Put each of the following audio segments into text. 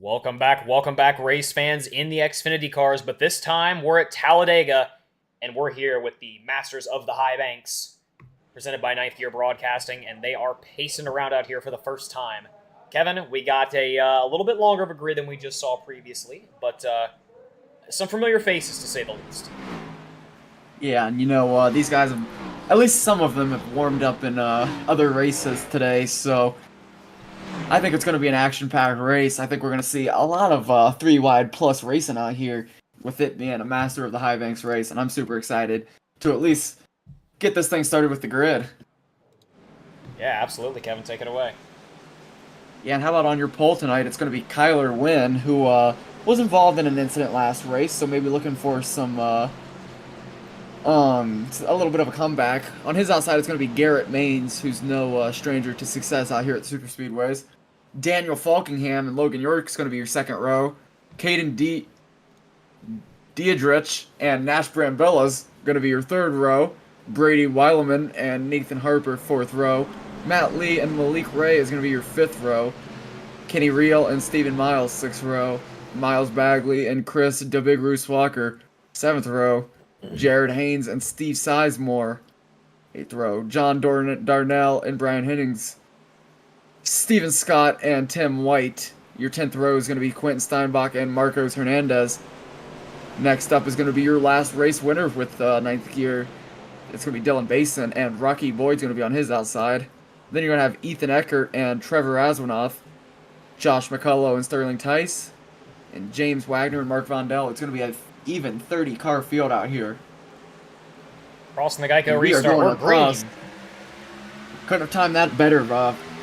Welcome back, race fans in the Xfinity cars. But this time we're at Talladega, and we're here with the Masters of the High Banks, presented by Ninth Gear Broadcasting, and they are pacing around out here for the first time. Kevin, we got a little bit longer of a grid than we just saw previously, but some familiar faces to say the least. Yeah, and these guys have, at least some of them have warmed up in other races today, so I think it's going to be an action-packed race. I think we're going to see a lot of three-wide plus racing out here, with it being a Master of the High Banks race, and I'm super excited to at least get this thing started with the grid. Yeah, absolutely, Kevin. Take it away. Yeah, and how about on your pole tonight? It's going to be Kyler Wynn, who was involved in an incident last race, so maybe looking for some a little bit of a comeback. On his outside, it's going to be Garrett Maines, who's no stranger to success out here at the Super Speedways. Daniel Falkingham and Logan York's going to be your second row. Caden Diedrich and Nash Brambella's going to be your third row. Brady Weileman and Nathan Harper, fourth row. Matt Lee and Malik Ray is going to be your fifth row. Kenny Reel and Stephen Miles, sixth row. Miles Bagley and Chris DeBig Roos Walker, seventh row. Jared Haynes and Steve Sizemore, eighth row. John Darnell and Brian Hennings. Steven Scott and Tim White. Your 10th row is going to be Quentin Steinbach and Marcos Hernandez. Next up is going to be your last race winner with ninth gear. It's going to be Dylan Basin, and Rocky Boyd's going to be on his outside. Then you're going to have Ethan Eckert and Trevor Aswinoff, Josh McCullough and Sterling Tice, and James Wagner and Mark Vondell. It's going to be an even 30-car field out here. Crossing the Geico restart, we're green. Couldn't have timed that better,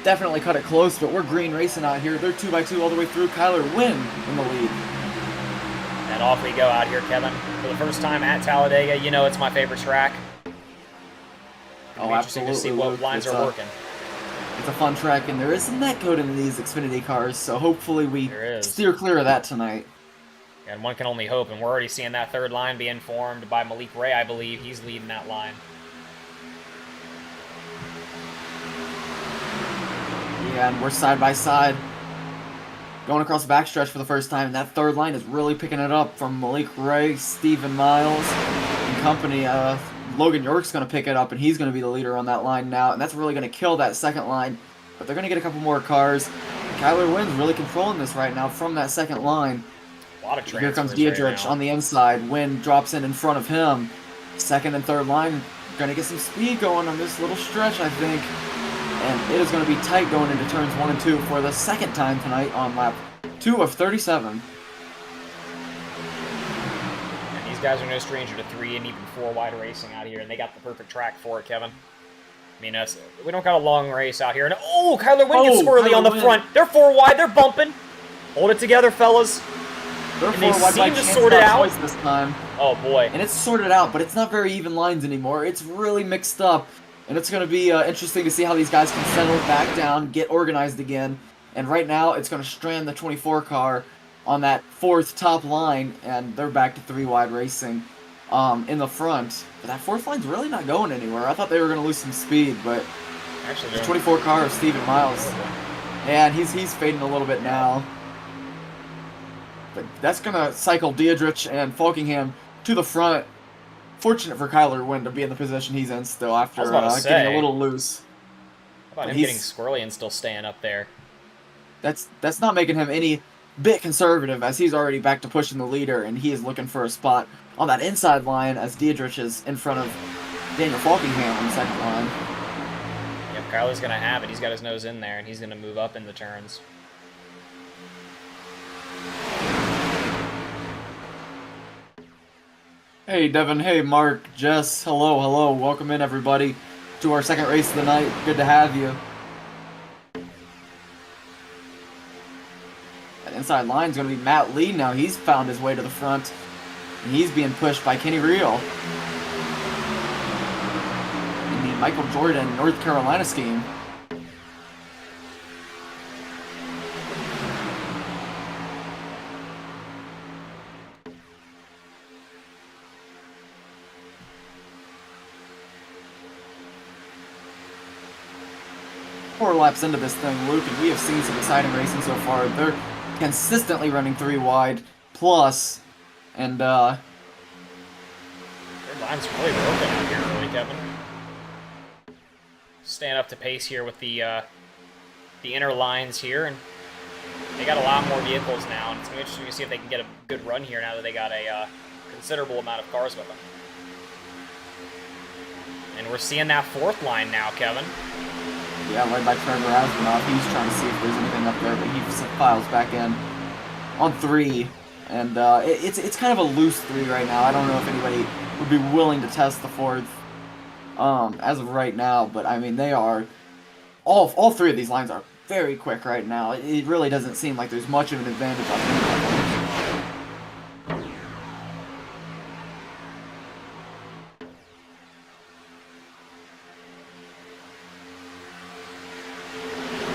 definitely cut it close, but we're green racing out here. They're 2x2 all the way through. Kyler Wynn in the lead. And off we go out here, Kevin. For the first time at Talladega, you know it's my favorite track. Oh, interesting to see what lines are working. It's a fun track, and there is some net code in these Xfinity cars, so hopefully we steer clear of that tonight. And one can only hope, and we're already seeing that third line being formed by Malik Ray, I believe. He's leading that line. Yeah, and we're side by side. Going across the backstretch for the first time, and that third line is really picking it up from Malik Ray, Stephen Miles, and company. Logan York's going to pick it up, and he's going to be the leader on that line now, and that's really going to kill that second line. But they're going to get a couple more cars. Kyler Wynn's really controlling this right now from that second line. A lot of transfers. Here comes Diedrich on the inside. Wynn drops in front of him. Second and third line going to get some speed going on this little stretch, I think. And it is going to be tight going into turns 1 and 2 for the second time tonight on lap 2 of 37. And these guys are no stranger to 3 and even 4 wide racing out here, and they got the perfect track for it, Kevin. I mean, we don't got a long race out here. And oh, Kyler Wynn gets squirrely on the front. They're 4 wide. They're bumping. Hold it together, fellas. They're and they seem to sort it out this time. Oh boy! And it's sorted out, but it's not very even lines anymore. It's really mixed up, and it's going to be interesting to see how these guys can settle back down, get organized again. And right now, it's going to strand the 24 car on that fourth top line, and they're back to 3 wide racing in the front. But that fourth line's really not going anywhere. I thought they were going to lose some speed, but actually, the 24 car of Stephen Miles, and he's fading a little bit now. But that's going to cycle Diedrich and Falkingham to the front. Fortunate for Kyler Wynn to be in the position he's in still after getting a little loose. How about him getting squirrely and still staying up there? That's not making him any bit conservative, as he's already back to pushing the leader, and he is looking for a spot on that inside line as Diedrich is in front of Daniel Falkingham on the second line. Yep, Kyler's going to have it. He's got his nose in there, and he's going to move up in the turns. Hey Devin, hey Mark, Jess, hello, welcome in everybody to our second race of the night. Good to have you. That inside line is going to be Matt Lee now. He's found his way to the front, and he's being pushed by Kenny Reel in the Michael Jordan North Carolina scheme. Four laps into this thing, Luke, and we have seen some exciting racing so far. consistently running 3 wide plus, and Their line's really broken out here early, Kevin. Staying up to pace here with the inner lines here, and they got a lot more vehicles now, and it's going to be interesting to see if they can get a good run here now that they got a considerable amount of cars with them. And we're seeing that fourth line now, Kevin. Yeah, led by Trevor Asmanoff. He's trying to see if there's anything up there, but he files back in on 3. And it's kind of a loose 3 right now. I don't know if anybody would be willing to test the 4th as of right now, but I mean, they are... All 3 of these lines are very quick right now. It really doesn't seem like there's much of an advantage on any of them.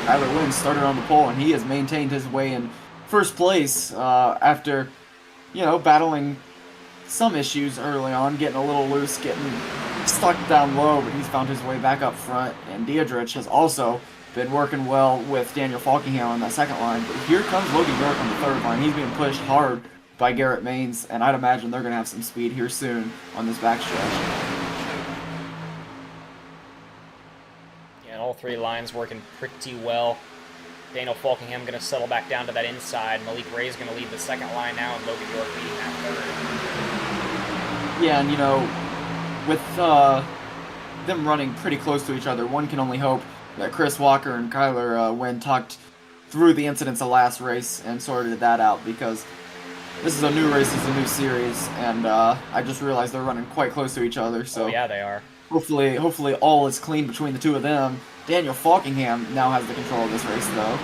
Tyler Wynn started on the pole, and he has maintained his way in first place after, battling some issues early on, getting a little loose, getting stuck down low, but he's found his way back up front. And Diedrich has also been working well with Daniel Falkingham on that second line. But here comes Logan York on the third line. He's being pushed hard by Garrett Maines, and I'd imagine they're going to have some speed here soon on this backstretch. All 3 lines working pretty well. Daniel Falkingham going to settle back down to that inside. Malik Ray's going to lead the second line now, and Logan York leading that third. Yeah, and with them running pretty close to each other, one can only hope that Chris Walker and Kyler Wynn talked through the incidents of last race and sorted that out, because this is a new race, this is a new series, and I just realized they're running quite close to each other. So yeah, they are. Hopefully all is clean between the 2 of them. Daniel Falkingham now has the control of this race, though.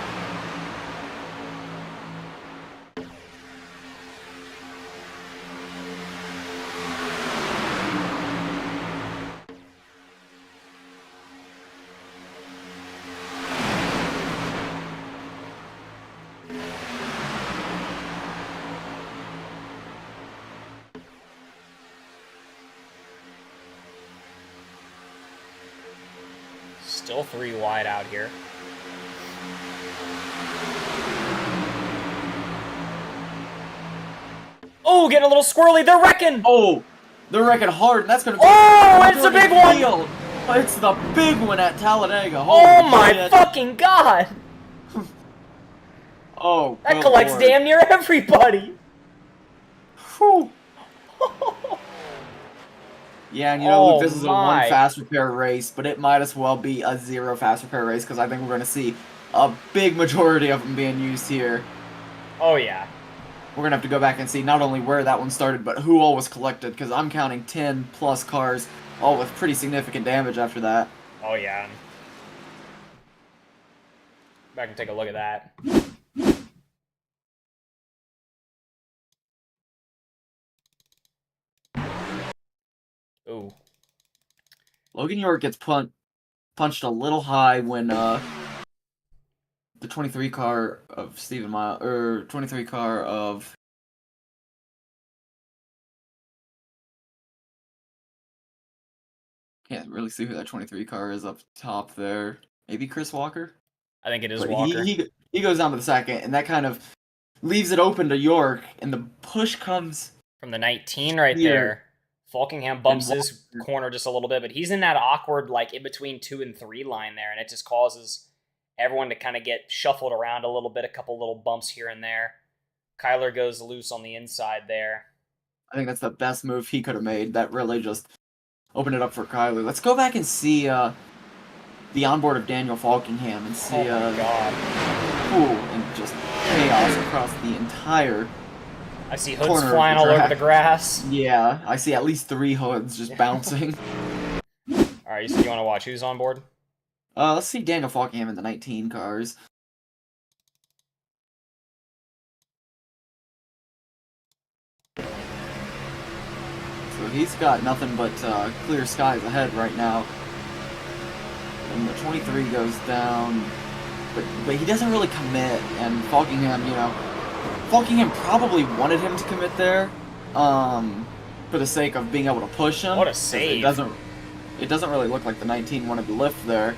Still 3 wide out here. Oh, getting a little squirrely. They're wrecking. Oh, they're wrecking hard, and that's going to be... Oh, it's a big one. It's the big one at Talladega. Oh my fucking god. Oh, that collects Lord. Damn near everybody. Whew. Yeah, and Luke, this is a 1 fast repair race, but it might as well be a 0 fast repair race, because I think we're going to see a big majority of them being used here. Oh, yeah. We're going to have to go back and see not only where that one started, but who all was collected, because I'm counting 10 plus cars, all with pretty significant damage after that. Oh, yeah. Back and take a look at that. Ooh. Logan York gets punched a little high when the 23 car of Stephen Miles, or 23 car of can't really see who that 23 car is up top there. Maybe Chris Walker? I think it is Walker. He goes down to the second, and that kind of leaves it open to York, and the push comes from the 19 right here. There. Falkingham bumps his corner just a little bit, but he's in that awkward, like, in between 2 and 3 line there, and it just causes everyone to kind of get shuffled around a little bit, a couple little bumps here and there. Kyler goes loose on the inside there. I think that's the best move he could have made. That really just opened it up for Kyler. Let's go back and see the onboard of Daniel Falkingham and see oh my God. And just chaos across the entire I see hoods flying all over the grass. Yeah, I see at least 3 hoods just bouncing. Alright, so you want to watch who's on board? Let's see Daniel Falkingham in the 19 cars. So he's got nothing but clear skies ahead right now. And the 23 goes down, but he doesn't really commit, and Falkingham, Falkingham probably wanted him to commit there, for the sake of being able to push him. What a save! It doesn't really look like the 19 wanted to lift there,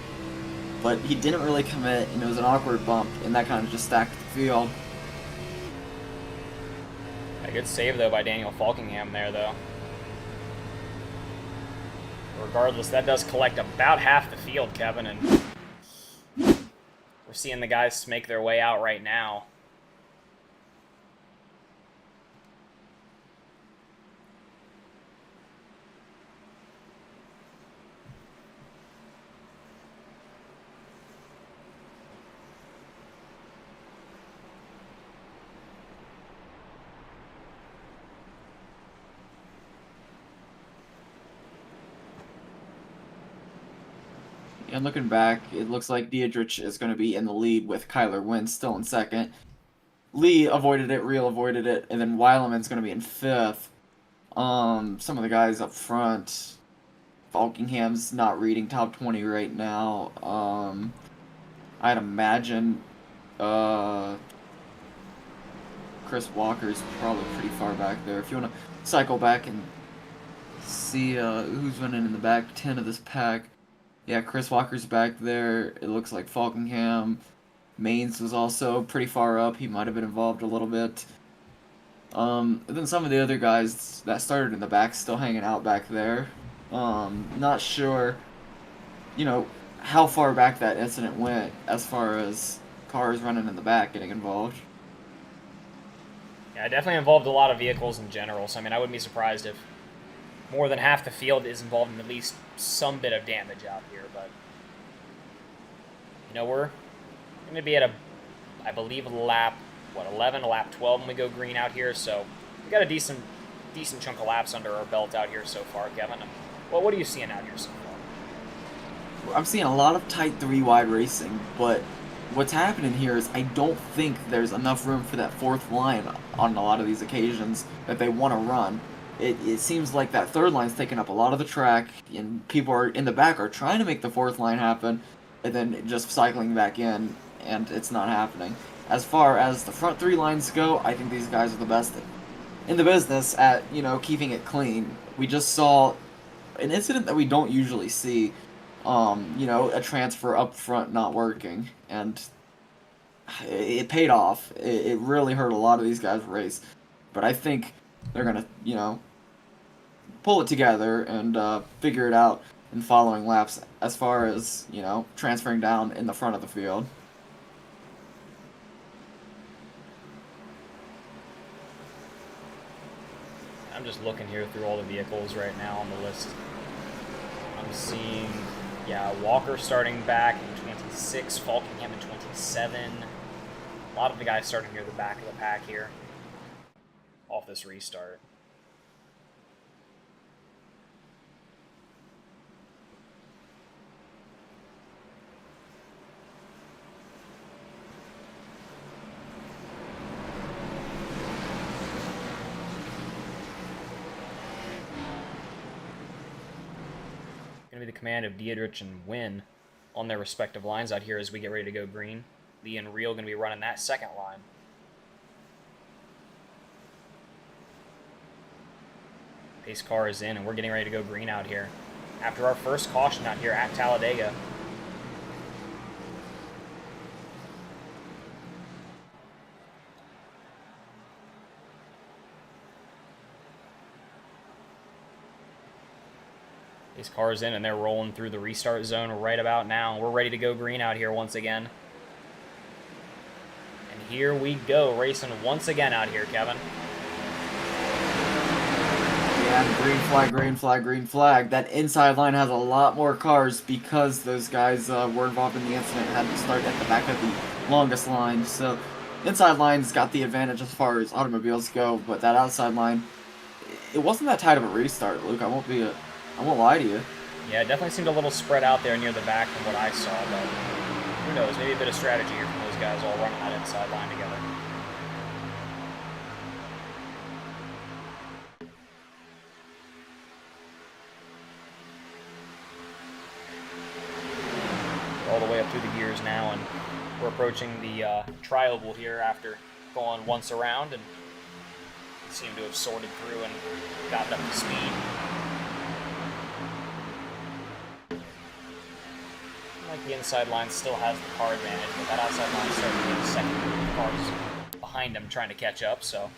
but he didn't really commit, and it was an awkward bump, and that kind of just stacked the field. A good save, though, by Daniel Falkingham there, though. Regardless, that does collect about half the field, Kevin, and we're seeing the guys make their way out right now. And looking back, it looks like Dietrich is going to be in the lead with Kyler Wentz still in second. Lee avoided it, Real avoided it, and then Weileman's going to be in fifth. Some of the guys up front, Falkingham's not reading top 20 right now. I'd imagine Chris Walker's probably pretty far back there. If you want to cycle back and see who's running in the back 10 of this pack. Yeah, Chris Walker's back there. It looks like Falkingham. Maines was also pretty far up. He might have been involved a little bit. And then some of the other guys that started in the back still hanging out back there. Not sure, how far back that incident went as far as cars running in the back getting involved. Yeah, it definitely involved a lot of vehicles in general, so I mean, I wouldn't be surprised if more than half the field is involved in at least some bit of damage out here, but we're going to be at I believe lap 11, lap 12 when we go green out here, so we got a decent chunk of laps under our belt out here so far, Kevin. Well, what are you seeing out here so far? I'm seeing a lot of tight 3-wide racing, but what's happening here is I don't think there's enough room for that fourth line on a lot of these occasions that they want to run. It seems like that third line's taking up a lot of the track, and people are in the back are trying to make the fourth line happen, and then just cycling back in, and it's not happening. As far as the front three lines go, I think these guys are the best in the business at, keeping it clean. We just saw an incident that we don't usually see, a transfer up front not working, and it paid off. It really hurt a lot of these guys' race, but I think they're going to, pull it together and figure it out in following laps as far as, transferring down in the front of the field. I'm just looking here through all the vehicles right now on the list. I'm seeing, Walker starting back in 26, Falkingham in 27. A lot of the guys starting near the back of the pack here off this restart. Going to be the command of Dietrich and Wynn on their respective lines out here as we get ready to go green. Lee and Real going to be running that second line. Pace car is in, and we're getting ready to go green out here. After our first caution out here at Talladega. These cars in, and they're rolling through the restart zone right about now. We're ready to go green out here once again. And here we go, racing once again out here, Kevin. Yeah, green flag, green flag, green flag. That inside line has a lot more cars because those guys were involved in the incident and had to start at the back of the longest line. So inside line's got the advantage as far as automobiles go, but that outside line, it wasn't that tight of a restart, Luke. I won't lie to you. Yeah, it definitely seemed a little spread out there near the back from what I saw, but who knows? Maybe a bit of strategy here from those guys all running that inside line together. All the way up through the gears now, and we're approaching the tri-oval here after going once around, and seem to have sorted through and gotten up to speed. Like the inside line still has the car advantage, but that outside line starting to get the second group of cars behind him trying to catch up, so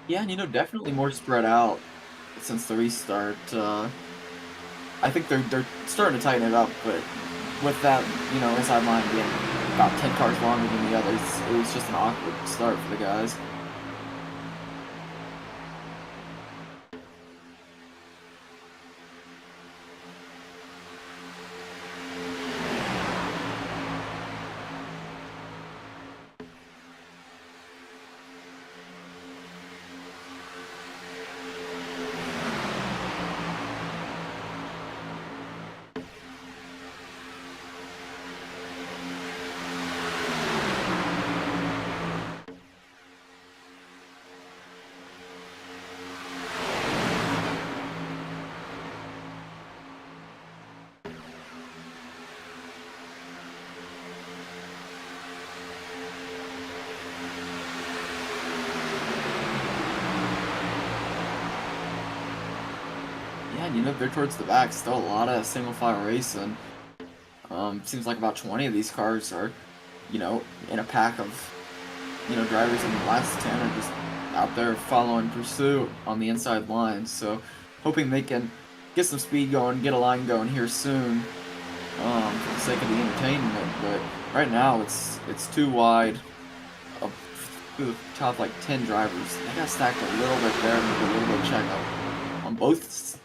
Yeah, and definitely more spread out since the restart. I think they're starting to tighten it up, but with that, inside line being about 10 cars longer than the others, it was just an awkward start for the guys. Yeah, and they're towards the back. Still a lot of single file racing. Seems like about 20 of these cars are, in a pack of, drivers in the last 10 are just out there following pursuit on the inside line. So, hoping they can get some speed going, get a line going here soon, for the sake of the entertainment. But right now, it's too wide of the top like 10 drivers. They got stacked a little bit there, maybe a little bit of check up on both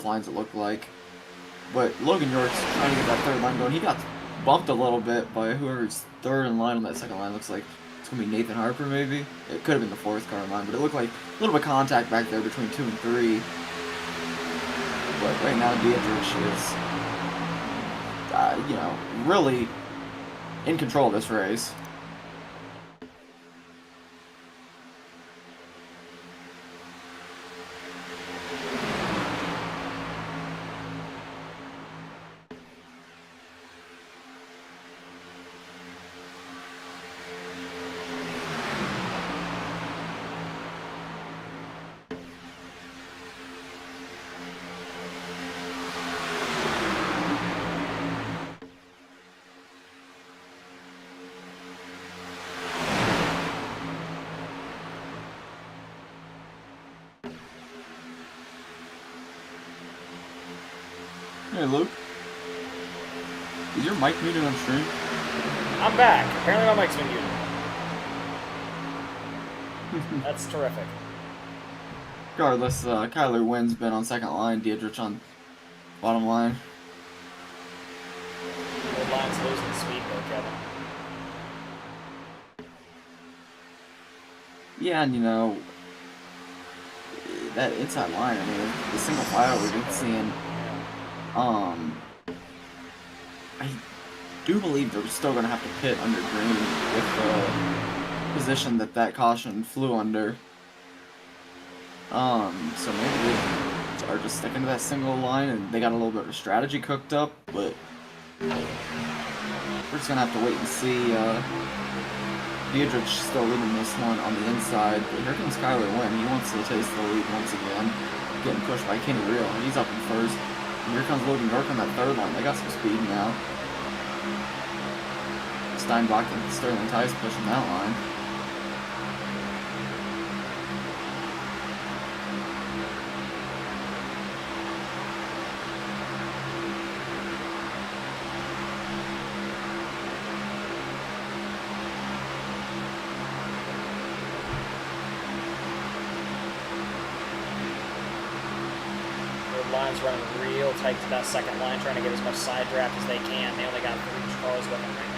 lines. It looked like. But Logan York's trying to get that third line going. He got bumped a little bit by whoever's third in line on that second line. Looks like it's going to be Nathan Harper, maybe. It could have been the fourth car in line, but it looked like a little bit of contact back there between 2 and 3. But right now, Dietrich is, really in control of this race. Hey, Luke. Is your mic muted on stream? I'm back. Apparently my mic's been muted. That's terrific. Regardless, Kyler Wynn's been on second line, Dietrich on bottom line. The line's losing speed though, Kevin. Yeah, and that inside line, I mean, the single file we've been seeing, I do believe they're still going to have to pit under green with the position that caution flew under. So maybe they are just sticking to that single line and they got a little bit of a strategy cooked up, but we're just going to have to wait and see. Dietrich still leading this one on the inside, but here comes Kyler Wynn. He wants to taste the lead once again, getting pushed by Kenny Real. He's up in first. And here comes Logan York on that third line. They got some speed now. Steinbach and Sterling Tice pushing that line. Line's running real tight to that second line, trying to get as much side draft as they can. They only got 3 cars with them right now.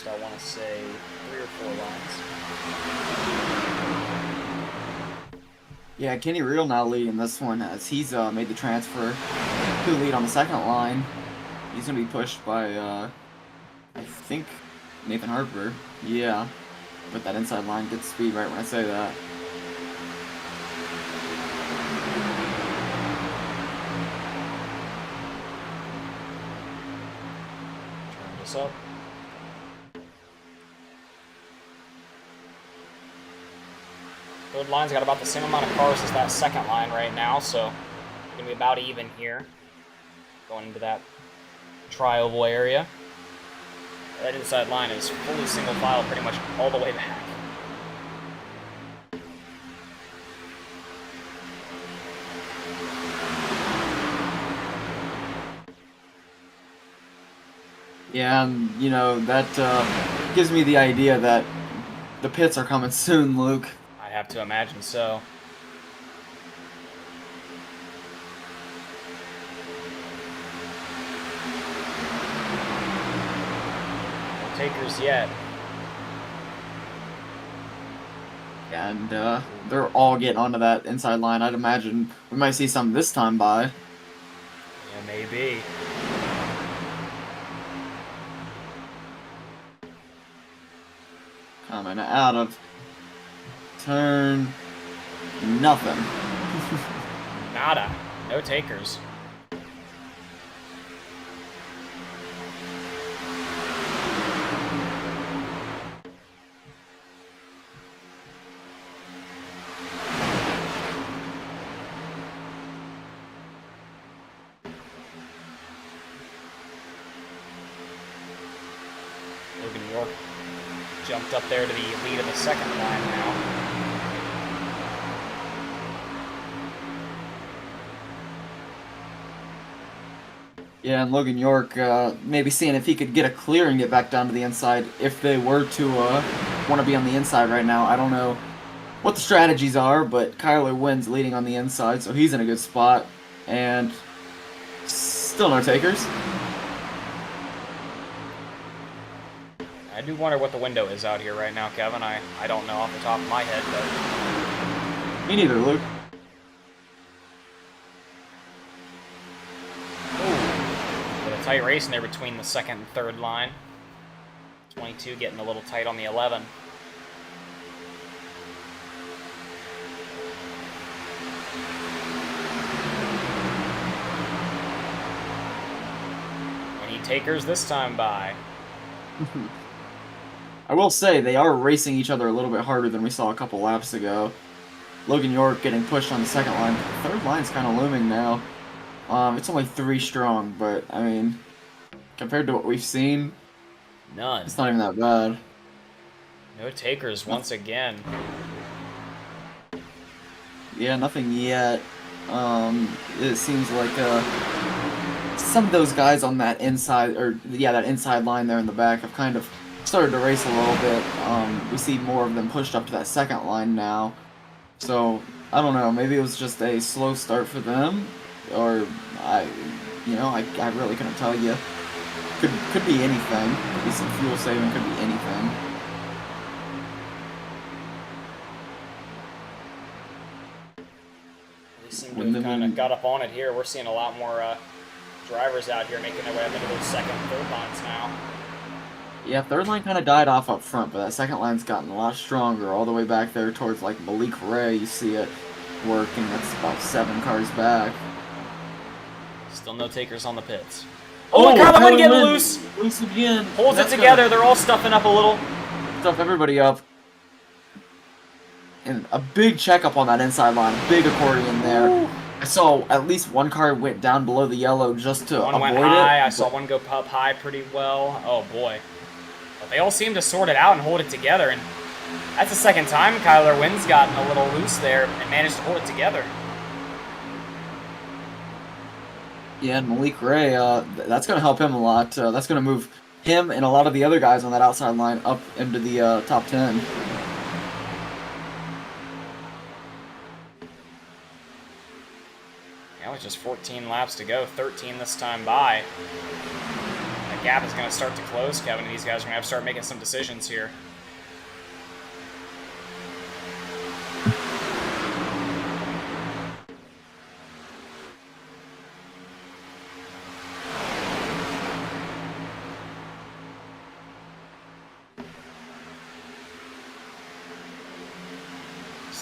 I want to say 3 or 4 lines. Yeah, Kenny Real now leading this one as he's made the transfer to lead on the second line. He's gonna be pushed by, I think, Nathan Harper. Yeah. But that inside line gets speed right when I say that. Turn this up. Third line's got about the same amount of cars as that second line right now, so it's going to be about even here. Going into that tri-oval area. That inside line is fully single file pretty much all the way back. Yeah, and, you know, that gives me the idea that the pits are coming soon, Luke. I have to imagine so. No takers yet. And they're all getting onto that inside line. I'd imagine we might see some this time by. Yeah, maybe. Coming out of turn nothing. Nada. No takers. Logan York jumped up there to the lead of the second line now. Yeah, and Logan York maybe seeing if he could get a clear and get back down to the inside if they were to want to be on the inside right now. I don't know what the strategies are, but Kyler Wynn's leading on the inside, so he's in a good spot. And still no takers. I do wonder what the window is out here right now, Kevin. I don't know off the top of my head, but... Me neither, Luke. Ooh. A tight race in there between the second and third line. 22 getting a little tight on the 11. Any takers this time by? I will say they are racing each other a little bit harder than we saw a couple laps ago. Logan York getting pushed on the second line. The third line's kind of looming now. It's only 3 strong, but I mean, compared to what we've seen, None. it's not even that bad. No takers once again. Yeah, nothing yet. It seems like some of those guys on that inside, or yeah, that inside line there in the back have kind of started to race a little bit. We see more of them pushed up to that second line now. So, I don't know, maybe it was just a slow start for them, or I really couldn't tell you. Could be anything. Could be some fuel saving, could be anything. They seem to have kind of got up on it here. We're seeing a lot more drivers out here making their way up into those second and third lines now. Yeah, third line kind of died off up front, but that second line's gotten a lot stronger all the way back there towards, like, Malik Ray. You see it working. That's about 7 cars back. Still no takers on the pits. Oh, Kyler Wynn getting loose! Loose again. Holds it together. They're all stuffing up a little. Stuff everybody up. And a big checkup on that inside line. Big accordion there. Ooh. I saw at least one car went down below the yellow just to avoid went high. I saw one go up high pretty well. Oh, boy. But they all seem to sort it out and hold it together. And that's the second time Kyler Wynn's gotten a little loose there and managed to hold it together. Yeah, and Malik Ray, that's going to help him a lot. That's going to move him and a lot of the other guys on that outside line up into the top 10. Yeah, with just 14 laps to go, 13 this time by. That gap is going to start to close, Kevin, and these guys are going to have to start making some decisions here.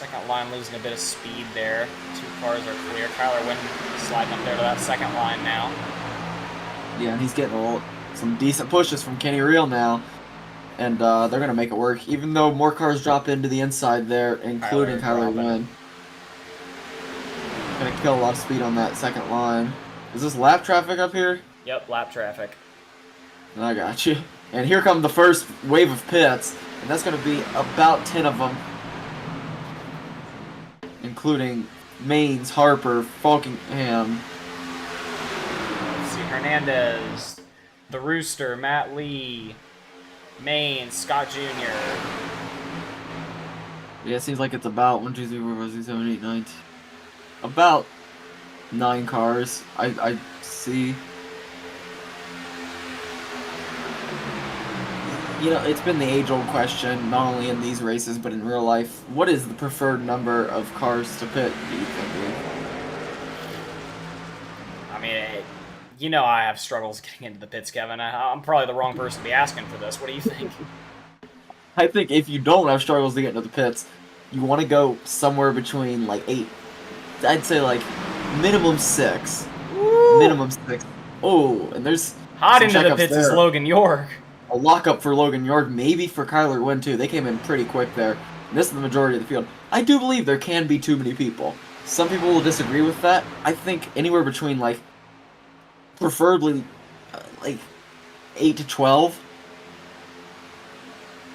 Second line losing a bit of speed there. 2 cars are clear. Kyler Wynn sliding up there to that second line now. Yeah, and he's getting some decent pushes from Kenny Real now. And they're going to make it work, even though more cars drop into the inside there, including Kyler Wynn. Going to kill a lot of speed on that second line. Is this lap traffic up here? Yep, lap traffic. I got you. And here come the first wave of pits, and that's going to be about 10 of them, including Maines, Harper, Falkingham. Let's see, Hernandez, the Rooster, Matt Lee, Maine, Scott Jr. Yeah, it seems like it's about 1, 2, 3, 4, 5, 6, 7, 8, 9. About 9 cars. I see. You know, it's been the age-old question, not only in these races, but in real life. What is the preferred number of cars to pit, do you think, Luke? I mean, you know I have struggles getting into the pits, Kevin. I'm probably the wrong person to be asking for this. What do you think? I think if you don't have struggles to get into the pits, you want to go somewhere between, like, 8. I'd say, like, minimum 6. Woo! Minimum 6. Oh, and there's hot into the pits is Logan York. A lockup for Logan York, maybe for Kyler Wynn, too. They came in pretty quick there. And this is the majority of the field. I do believe there can be too many people. Some people will disagree with that. I think anywhere between, like, preferably, like, 8 to 12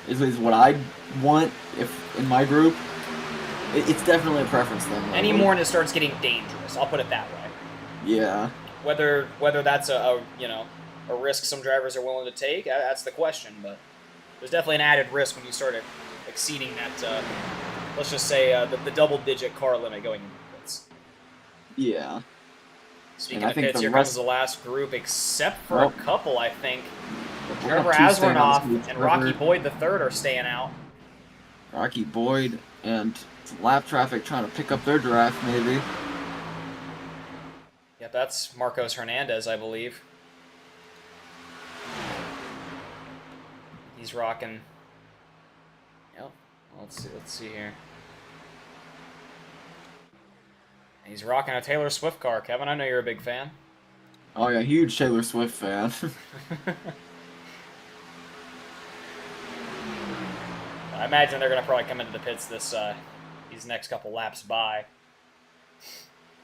is what I want if in my group. It's definitely a preference thing. Any more and it starts getting dangerous. I'll put it that way. Yeah. Whether that's a risk some drivers are willing to take, that's the question. But there's definitely an added risk when you start exceeding that, let's just say, the double-digit car limit going into the pits. Yeah. Speaking of pits, here comes the last group, except for a couple, I think. Trevor Aswarnoff and Rocky Boyd the third are staying out. Rocky Boyd and lap traffic trying to pick up their draft, maybe. Yep, that's Marcos Hernandez, I believe. He's rocking. Yep. Let's see here. He's rocking a Taylor Swift car. Kevin, I know you're a big fan. Oh yeah, huge Taylor Swift fan. I imagine they're gonna probably come into the pits these next couple laps by.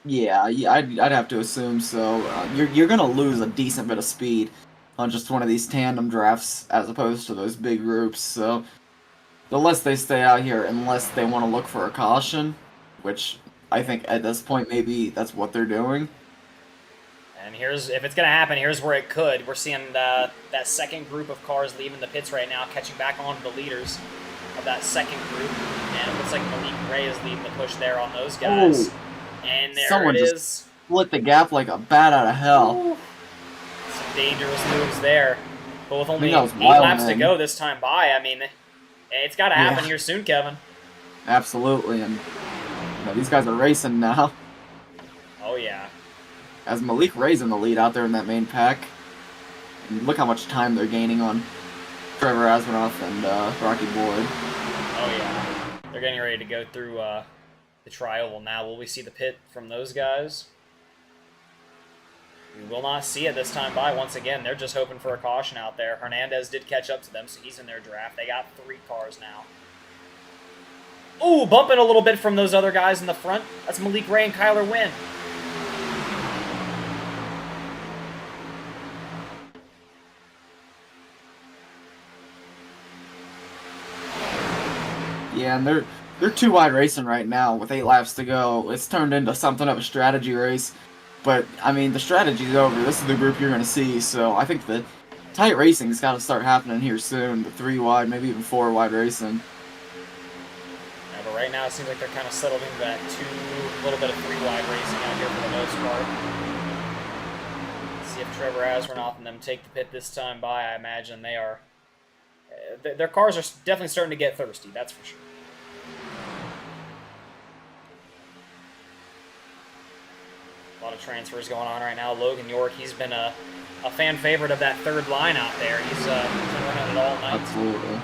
Yeah, I'd have to assume so. You're gonna lose a decent bit of speed on just one of these tandem drafts as opposed to those big groups. So the less they stay out here, unless they want to look for a caution, which I think at this point maybe that's what they're doing. And if it's gonna happen, here's where it could. We're seeing that second group of cars leaving the pits right now, catching back on to the leaders of that second group, and it looks like Malik Ray is leading the push there on those guys. Oh, and there someone it is. Just split the gap like a bat out of hell. Ooh. Some dangerous moves there. But with only 8 wild, laps to go this time by, I mean, it's got to happen here soon, Kevin. Absolutely, and these guys are racing now. Oh, yeah. As Malik Ray's in the lead out there in that main pack. And look how much time they're gaining on Trevor Aswarnoff and Rocky Boyd. Oh, yeah. They're getting ready to go through the tri-oval now. Will we see the pit from those guys? We will not see it this time by. Once again, they're just hoping for a caution out there. Hernandez did catch up to them, so he's in their draft. They got 3 cars now. Ooh, bumping a little bit from those other guys in the front. That's Malik Ray and Kyler Wynn. Yeah, and they're too wide racing right now with 8 laps to go. It's turned into something of a strategy race. But, I mean, the strategy's over. This is the group you're going to see, so I think the tight racing's got to start happening here soon. The 3 wide, maybe even 4 wide racing. Yeah, but right now it seems like they're kind of settled into that little bit of 3 wide racing out here for the most part. Let's see if Trevor Aswarnoff and them take the pit this time by. I imagine they are. Their cars are definitely starting to get thirsty, that's for sure. A lot of transfers going on right now. Logan York, he's been a fan favorite of that third line out there. He's been running it all night. Absolutely.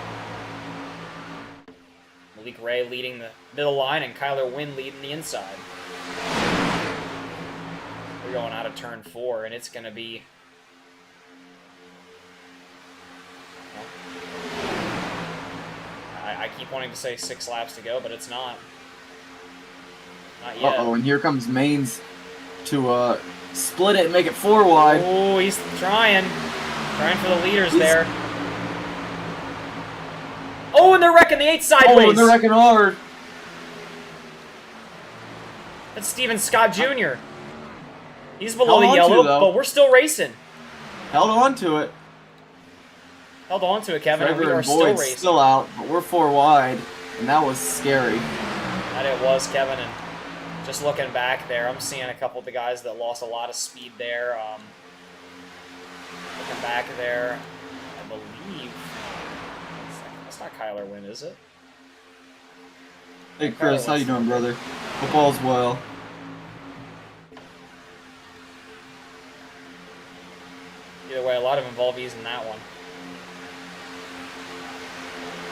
Malik Ray leading the middle line and Kyler Wynn leading the inside. We're going out of turn 4, and it's going to be... I keep wanting to say 6 laps to go, but it's not. Not yet. Uh-oh, and here comes Maines to split it and make it 4 wide. Oh, he's trying. Trying for the leaders there. Oh, and they're wrecking the 8 sideways. Oh, and they're wrecking hard. That's Steven Scott Jr. He's below the yellow, but we're still racing. Held on to it. Held on to it, Kevin, Trevor and we are and still Boyd's racing. still out, but we're 4 wide, and that was scary. That it was, Kevin, and just looking back there, I'm seeing a couple of the guys that lost a lot of speed there. Looking back there, I believe... That's not Kyler Wynn, is it? Hey, Chris, how you doing, brother? Hope all's well. Either way, a lot of involvees in that one.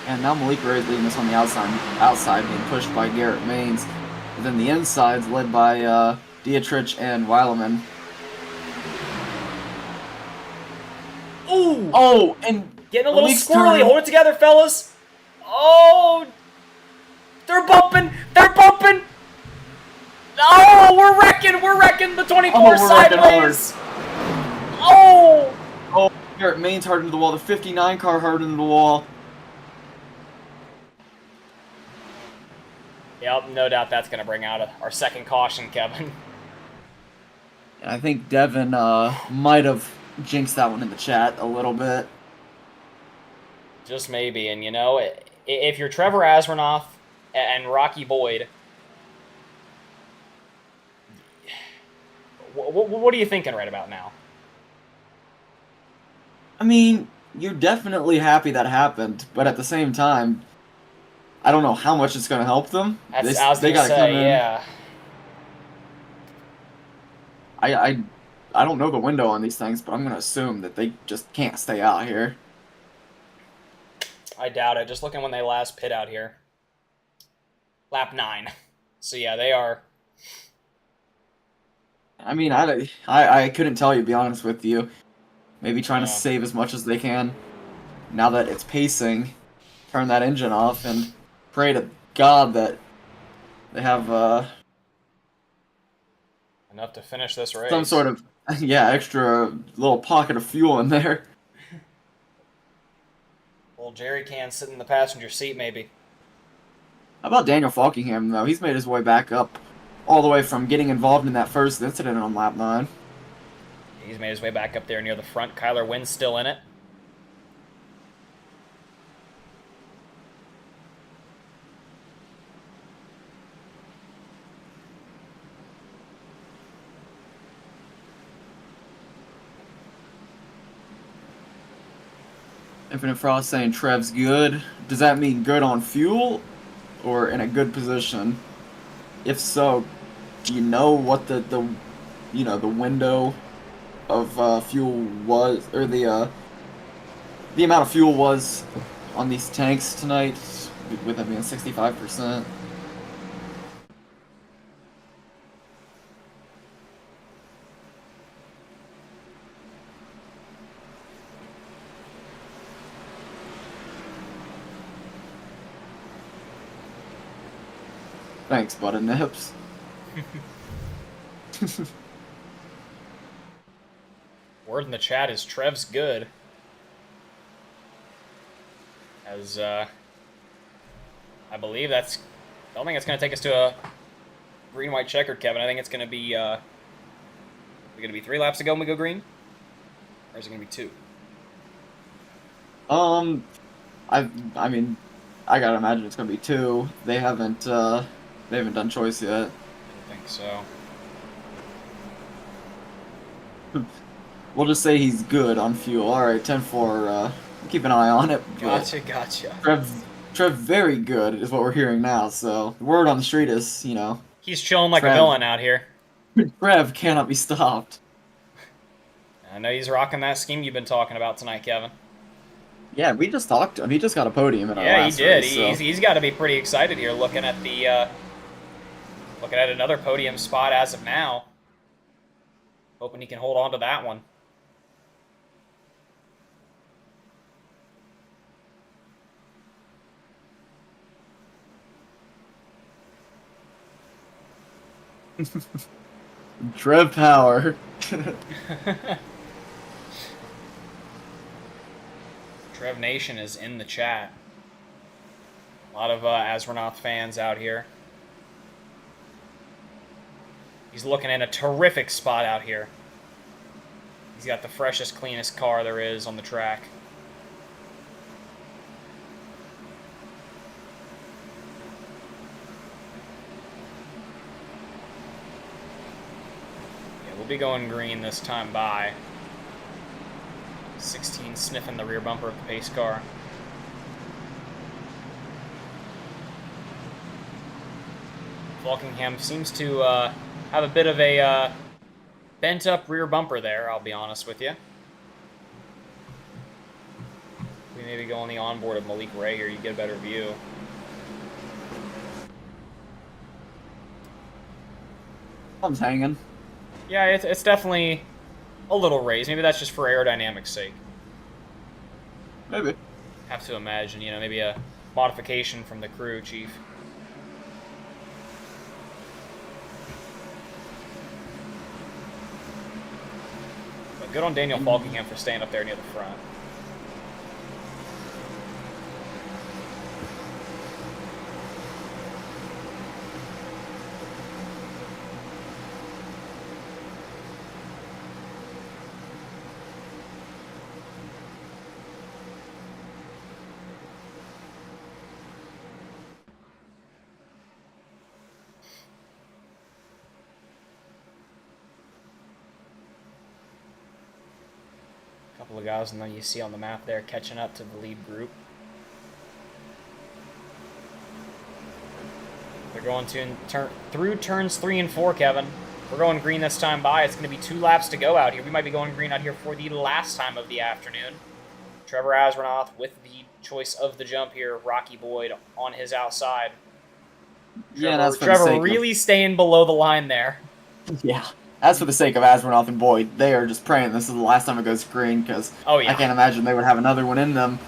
And now Malik Ray is leading us on the outside being pushed by Garrett Maines. And then the inside's led by Dietrich and Weileman. Ooh! Oh, and Getting a little Malik's squirrely. turn. Hold it together, fellas. Oh! They're bumping! They're bumping! Oh, we're wrecking! We're wrecking the 24 we're wrecking sideways! Oh! Oh, Garrett Maines hard into the wall. The 59 car hard into the wall. Yep, no doubt that's going to bring out our second caution, Kevin. And I think Devin might have jinxed that one in the chat a little bit. Just maybe, and you know, if you're Trevor Asronoff and Rocky Boyd, what are you thinking right about now? I mean, you're definitely happy that happened, but at the same time, I don't know how much it's going to help them. I was going to say, yeah. I don't know the window on these things, but I'm going to assume that they just can't stay out here. I doubt it. Just looking when they last pit out here. Lap 9. So yeah, they are... I mean, I couldn't tell you, to be honest with you. Maybe trying to save as much as they can. Now that it's pacing, turn that engine off and pray to God that they have enough to finish this race. Some sort of, extra little pocket of fuel in there. Little jerry can sitting in the passenger seat, maybe. How about Daniel Falkingham, though? He's made his way back up all the way from getting involved in that first incident on lap 9. He's made his way back up there near the front. Kyler Wynn's still in it. Infinite Frost saying Trev's good. Does that mean good on fuel or in a good position? If so, do you know what the window of fuel was, or the amount of fuel was on these tanks tonight, with that being 65%? Thanks, Button Nips. Word in the chat is Trev's good. As, I believe that's... I don't think it's going to take us to a green-white checkered, Kevin. I think it's going to be, going to be 3 laps to go when we go green? Or is it going to be 2? I mean, I gotta imagine it's gonna be 2. They haven't done choice yet. I don't think so. We'll just say he's good on fuel. Alright, 10-4, keep an eye on it. Gotcha. Trev very good is what we're hearing now, so the word on the street is, He's chilling like a villain out here. Trev cannot be stopped. I know he's rocking that scheme you've been talking about tonight, Kevin. Yeah, we just talked to him. He just got a podium in our Yeah, he last did. race. So. He's got to be pretty excited here, looking at the looking at another podium spot as of now. Hoping he can hold on to that one. Trev Power. Trev Nation is in the chat. A lot of Astronaut fans out here. He's looking in a terrific spot out here. He's got the freshest, cleanest car there is on the track. Yeah, we'll be going green this time by. 16 sniffing the rear bumper of the pace car. Falkingham seems to have a bit of a bent up rear bumper there, I'll be honest with you. We maybe go on the onboard of Malik Ray here, you get a better view. Thumb's hanging. Yeah, it's definitely a little raised. Maybe that's just for aerodynamics sake. Maybe. Have to imagine, you know, maybe a modification from the crew chief. But good on Daniel Falkingham for staying up there near the front. Couple of guys, and then you see on the map there catching up to the lead group. They're going to through turns 3 and 4, Kevin. We're going green this time by. It's going to be 2 laps to go out here. We might be going green out here for the last time of the afternoon. Trevor Asronoff with the choice of the jump here. Rocky Boyd on his outside. Yeah, that's for the Trevor sake really staying below the line there. Yeah. As for the sake of Asronoff and Boyd, they are just praying this is the last time it goes green, because Oh, yeah. I can't imagine they would have another one in them.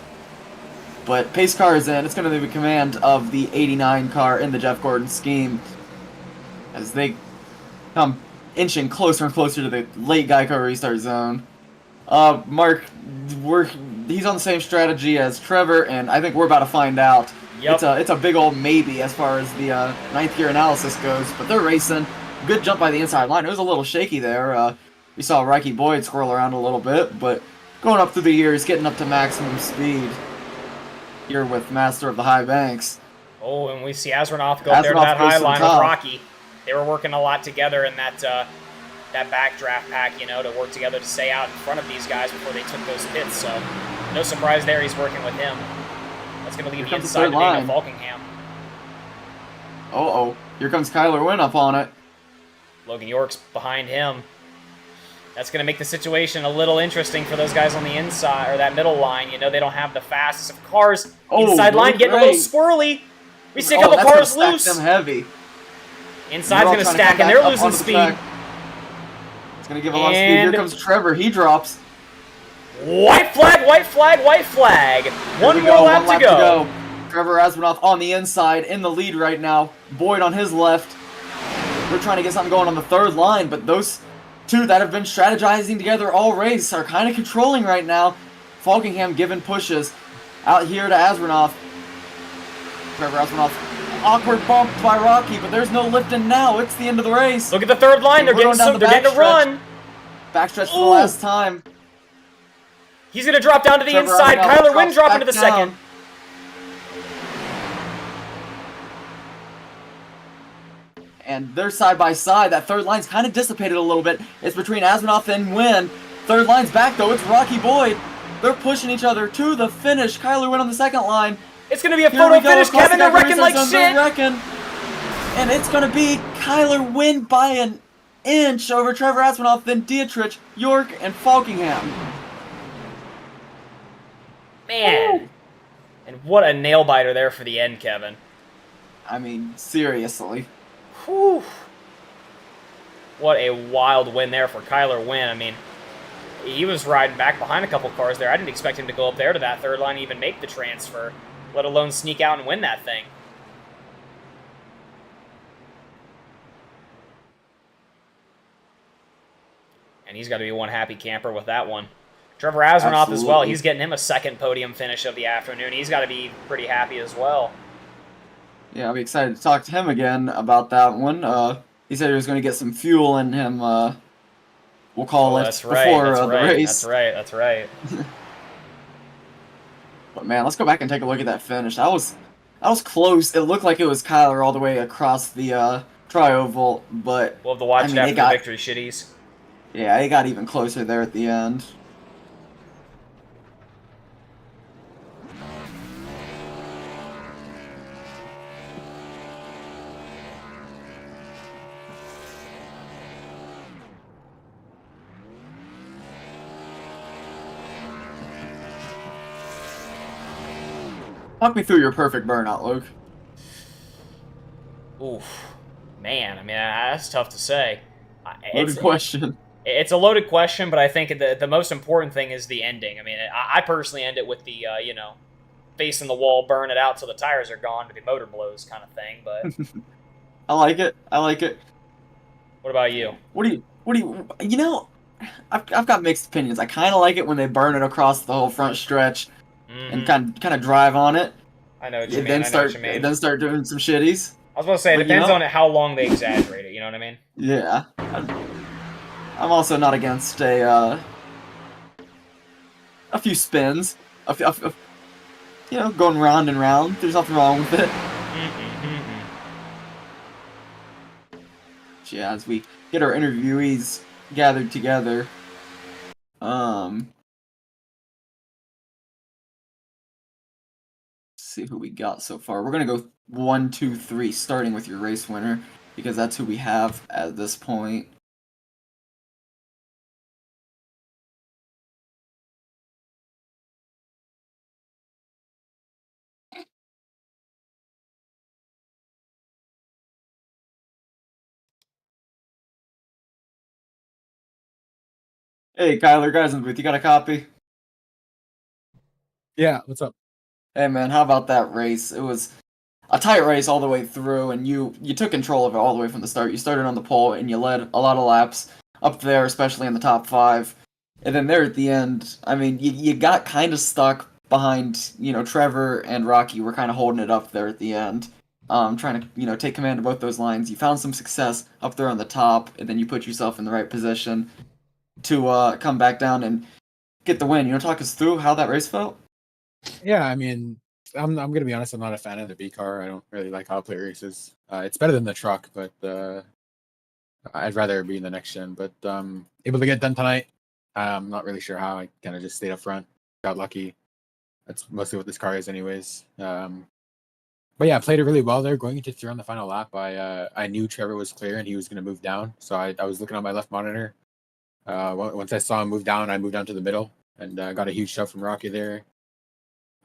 But pace car is in. It's going to be command of the 89 car in the Jeff Gordon scheme as they come inching closer and closer to the late Geico restart zone. Mark, he's on the same strategy as Trevor, and I think we're about to find out. Yep. It's a big old maybe as far as the ninth gear analysis goes, but they're racing. Good jump by the inside line. It was a little shaky there. We saw Rocky Boyd swirl around a little bit, but going up through the years, getting up to maximum speed here with Master of the High Banks. Oh, and we see Asronoff go up there to Asronoff that goes high to the line with top. Rocky. They were working a lot together in that that backdraft pack, you know, to work together to stay out in front of these guys before they took those pits. So no surprise there, he's working with him. That's going to leave the Here comes inside the to third Daniel line. Falkingham. Uh-oh. Here comes Kyler Wynn up on it. Logan York's behind him. That's going to make the situation a little interesting for those guys on the inside, or that middle line. You know, they don't have the fastest of cars. Oh, Inside line look getting a little great. swirly. We see a couple that's cars gonna loose. stack them heavy. Inside's all going to trying stack, come and back they're up losing onto the speed. track. It's going to give a lot of speed. Here And- comes Trevor. He drops. White flag, white flag, white flag. One Here we more go, lap one to go. Trevor Asmanoff on the inside, in the lead right now. Boyd on his left. We're trying to get something going on the third line, but those two that have been strategizing together all race are kind of controlling right now. Falkingham giving pushes out here to Asmanoff. Trevor Asmanoff, awkward bump by Rocky, but there's no lifting now. It's the end of the race. Look at the third line. They're We're getting going down the they're getting a backstretch. run. Backstretch for the Ooh. last time. He's going to drop down to the Trevor inside. Asmanoff Kyler Wynn drops dropping to the back down. second. And they're side by side. That third line's kind of dissipated a little bit. It's between Asmanoff and Wynn. Third line's back though. It's Rocky Boyd. They're pushing each other to the finish. Kyler Wynn on the second line. It's going to be a Here we photo go, finish, across Kevin. the They're Geico wrecking like restart zone, they're shit. wrecking. And it's going to be Kyler Wynn by an inch over Trevor Asmanoff, then Dietrich, York, and Falkingham. Man, and what a nail biter there for the end, Kevin. I mean, seriously. Whew. What a wild win there for Kyler Wynn. I mean, he was riding back behind a couple cars there. I didn't expect him to go up there to that third line and even make the transfer, let alone sneak out and win that thing. And he's got to be one happy camper with that one. Trevor Azarnoff as well. He's getting him a second podium finish of the afternoon. He's got to be pretty happy as well. Yeah, I'll be excited to talk to him again about that one. He said he was going to get some fuel in him, we'll call it, That's right. before That's the right. race. That's right. But man, let's go back and take a look at that finish. That was close. It looked like it was Kyler all the way across the tri-oval, but We'll have to watch I mean, it after the victory shitties. Yeah, it got even closer there at the end. Talk me through your perfect burnout, Luke. Oof. Man, I mean, that's tough to say. Loaded question. It's a loaded question, but I think the most important thing is the ending. I mean, I personally end it with the, facing the wall, burn it out till the tires are gone to the motor blows kind of thing, but... I like it. What about you? I've got mixed opinions. I kind of like it when they burn it across the whole front stretch and kind of drive on it. I know what you mean. Then start doing some shitties. I was going to say, it depends on how long they exaggerate it, you know what I mean? Yeah. I'm also not against a few spins. Going round and round. There's nothing wrong with it. Yeah, as we get our interviewees gathered together. Let's see who we got so far. We're gonna go 1, 2, 3, starting with your race winner, because that's who we have at this point. Hey, Kyler, guys in the booth, you got a copy? Yeah, what's up? Hey, man, how about that race? It was a tight race all the way through, and you took control of it all the way from the start. You started on the pole, and you led a lot of laps up there, especially in the top 5. And then there at the end, I mean, you got kind of stuck behind, Trevor and Rocky were kind of holding it up there at the end. Trying to, take command of both those lines. You found some success up there on the top, and then you put yourself in the right position to come back down and get the win. Talk us through how that race felt? Yeah, I mean, I'm gonna be honest. I'm not a fan of the B car. I don't really like how it play races. It's better than the truck, but I'd rather be in the next gen. But able to get done tonight. I'm not really sure how. I kind of just stayed up front. Got lucky. That's mostly what this car is, anyways. But yeah, I played it really well there. Going into 3 on the final lap, I knew Trevor was clear and he was going to move down. So I was looking on my left monitor. Once I saw him move down, I moved down to the middle and got a huge shove from Rocky there.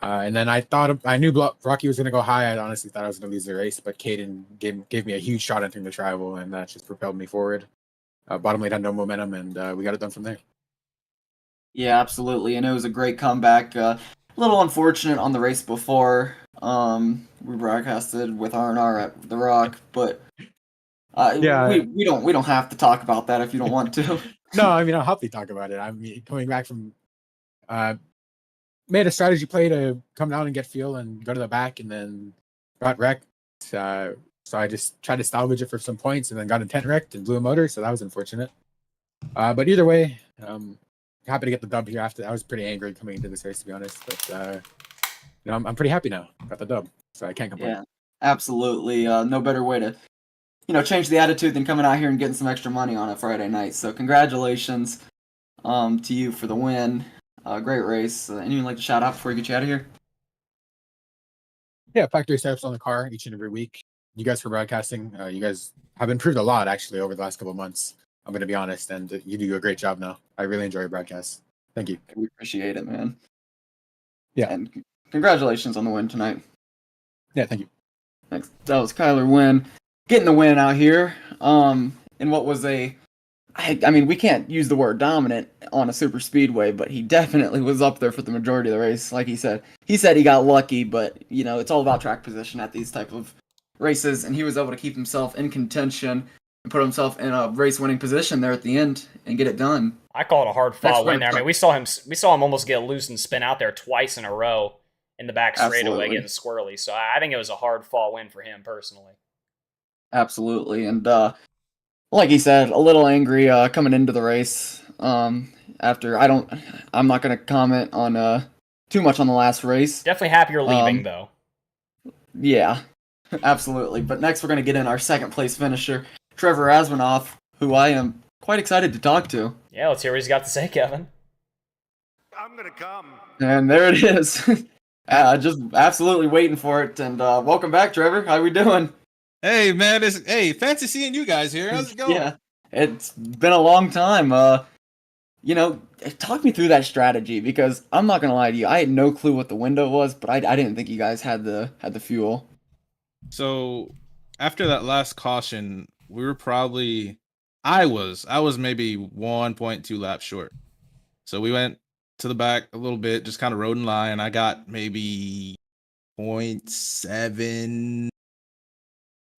And then I knew Rocky was going to go high. I honestly thought I was going to lose the race, but Caden gave me a huge shot entering the tri-oval, and that just propelled me forward. Bottom lane had no momentum, and we got it done from there. Yeah, absolutely, and it was a great comeback. A little unfortunate on the race before. We broadcasted with R&R at The Rock, but we don't have to talk about that if you don't want to. No, I mean, I'll happily talk about it. I mean, coming back from made a strategy play to come down and get fuel and go to the back, and then got wrecked. So I just tried to salvage it for some points, and then got intent wrecked and blew a motor. So that was unfortunate. But either way, happy to get the dub here. After I was pretty angry coming into this race, to be honest. But I'm pretty happy now. Got the dub, so I can't complain. Yeah, absolutely. No better way to change the attitude than coming out here and getting some extra money on a Friday night. So congratulations to you for the win. Great race. Anyone like to shout out before we get you out of here? Yeah, factory setups on the car each and every week. You guys for broadcasting. You guys have improved a lot actually over the last couple of months. I'm going to be honest, and you do a great job now. I really enjoy your broadcasts. Thank you. We appreciate it, man. Yeah. And congratulations on the win tonight. Yeah, thank you. Next, that was Kyler Wynn getting the win out here. In what was I mean, we can't use the word dominant on a super speedway, but he definitely was up there for the majority of the race. Like he said he got lucky, but it's all about track position at these type of races, and he was able to keep himself in contention and put himself in a race-winning position there at the end and get it done. I call it a hard Next, fought win there. I mean, we saw him almost get loose and spin out there twice in a row in the back straightaway, getting squirrely. So I think it was a hard fought win for him personally. Absolutely, and like he said, a little angry coming into the race. After I'm not gonna comment on too much on the last race. Definitely happy you're leaving though. Yeah, absolutely. But next we're gonna get in our second place finisher, Trevor Asmanoff, who I am quite excited to talk to. Yeah, let's hear what he's got to say, Kevin. I'm gonna come. And there it is. Just absolutely waiting for it. And welcome back, Trevor. How we doing? Hey man, fancy seeing you guys here. How's it going? Yeah, it's been a long time. Talk me through that strategy, because I'm not gonna lie to you, I had no clue what the window was, but I didn't think you guys had the fuel. So after that last caution, we were probably I was maybe 1.2 laps short. So we went to the back a little bit, just kind of rode in line. I got maybe 0.7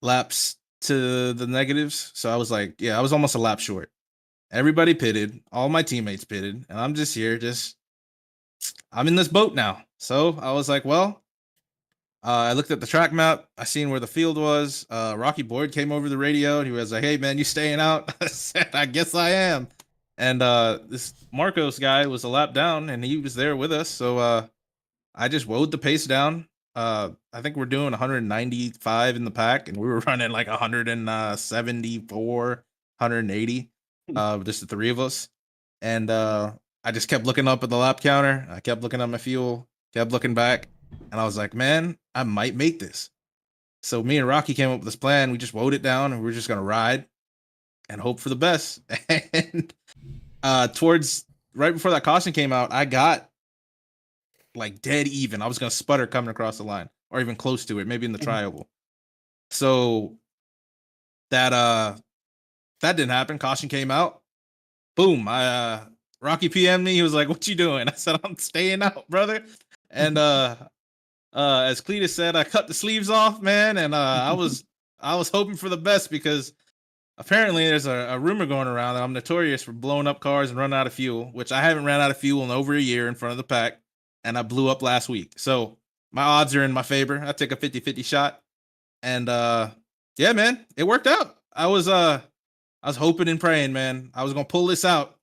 laps to the negatives. So I was like, yeah, I was almost a lap short. Everybody pitted, all my teammates pitted, and I'm just here, I'm in this boat now. So I was like, well, I looked at the track map. I seen where the field was. Rocky Boyd came over the radio and he was like, hey man, you staying out? I said, I guess I am. And this Marcos guy was a lap down and he was there with us. So I just woed the pace down. I think we're doing 195 in the pack, and we were running like 174, 180, just the three of us. And I just kept looking up at the lap counter. I kept looking at my fuel, kept looking back, and I was like, man, I might make this. So me and Rocky came up with this plan. We just woed it down, and we were just gonna ride and hope for the best. And towards right before that caution came out, I got like dead even. I was gonna sputter coming across the line, or even close to it, maybe in the trioval. So that didn't happen. Caution came out. Boom. Rocky PM'd me. He was like, "What you doing?" I said, "I'm staying out, brother." And as Cletus said, I cut the sleeves off, man, and I was hoping for the best, because apparently there's a rumor going around that I'm notorious for blowing up cars and running out of fuel, which I haven't ran out of fuel in over a year in front of the pack. And I blew up last week. So my odds are in my favor. I took a 50-50 shot. And yeah, man, it worked out. I was hoping and praying, man. I was gonna pull this out.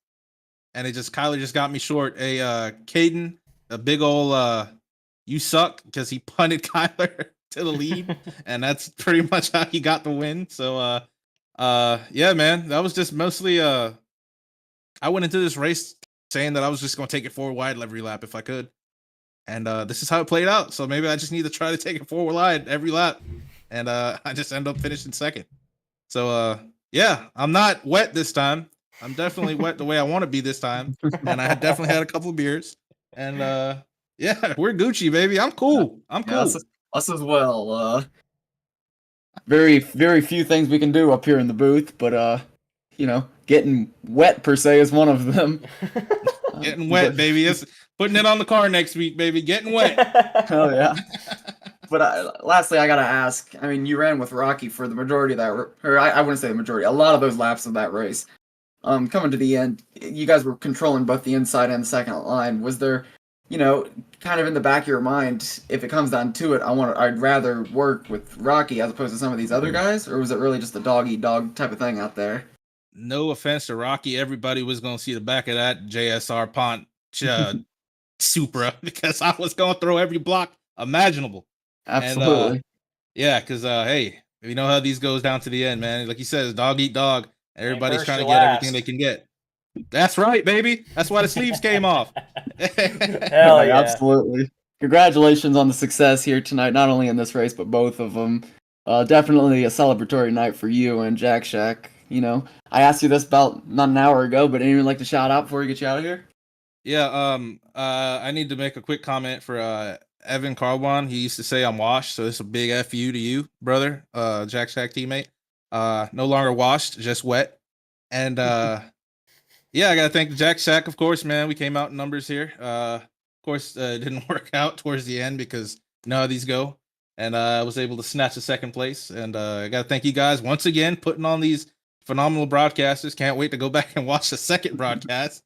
And Kyler just got me short. Caden, a big ol' you suck, because he punted Kyler to the lead. And that's pretty much how he got the win. So yeah, man. That was just mostly I went into this race saying that I was just gonna take it 4 wide every lap if I could. And this is how it played out. So maybe I just need to try to take it 4 wide every lap. And I just end up finishing second. So yeah, I'm not wet this time. I'm definitely wet the way I want to be this time. And I definitely had a couple of beers. And yeah, we're Gucci, baby. I'm cool. I'm cool. Yeah, us as well. Very, very few things we can do up here in the booth, but getting wet per se is one of them. Getting wet, baby. It's putting it on the car next week, baby. Getting wet. Hell yeah. But lastly, I gotta ask. I mean, you ran with Rocky for the majority of that, or I wouldn't say the majority. A lot of those laps of that race. Coming to the end, you guys were controlling both the inside and the second line. Was there, kind of in the back of your mind, if it comes down to it, I'd rather work with Rocky as opposed to some of these other guys, or was it really just a dog eat dog type of thing out there? No offense to Rocky, everybody was gonna see the back of that JSR Pont Supra, because I was gonna throw every block imaginable. Absolutely. And, yeah, because hey, you know how these goes down to the end, man. Like you said, it's dog eat dog. Everybody's trying to get everything they can get. That's right, baby. That's why the sleeves came off. Hell yeah. Absolutely. Congratulations on the success here tonight, not only in this race, but both of them. Definitely a celebratory night for you and Jack Shack. I asked you this about not an hour ago, but anyone like to shout out before we get you out of here? Yeah, I need to make a quick comment for Evan Carbon. He used to say I'm washed, so this is a big F you to you, brother, Jack Shack teammate. No longer washed, just wet. And yeah, I gotta thank Jack Shack, of course, man. We came out in numbers here. Of course, it didn't work out towards the end because none of these go. And I was able to snatch the second place. And I gotta thank you guys once again putting on these phenomenal broadcasters. Can't wait to go back and watch the second broadcast.